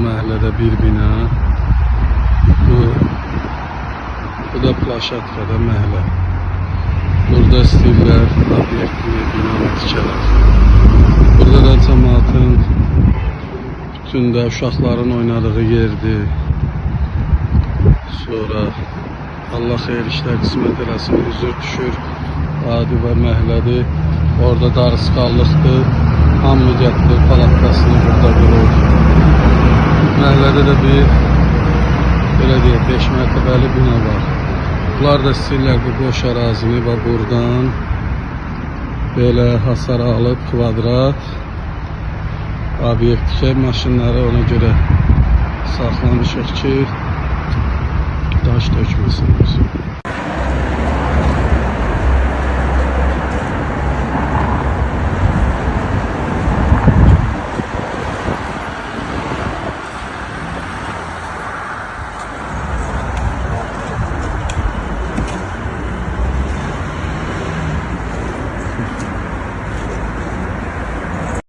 məhəllədə bir bina. Bu da Plaşatkada məhəllə. Burada istəyirlər obyektli bina tikələr. Burada da cəmaatın bütün də uşaqların oynadığı yerdir. Sonra Allah xeyir işlər qismət eləsin, hüzur düşür. Adi və məhəllədir. Orada darısqallıqdır. Hamı gətirir palatkasını burada qurur. Məhəllədə də bir belə deyək 5 mərtəbəli bina var. Bunlar da istəyirlər bu boş ərazini və buradan belə hasar alıb kvadrat obyektikə maşınları ona görə saxlamışıq ki daş dökməsinlər.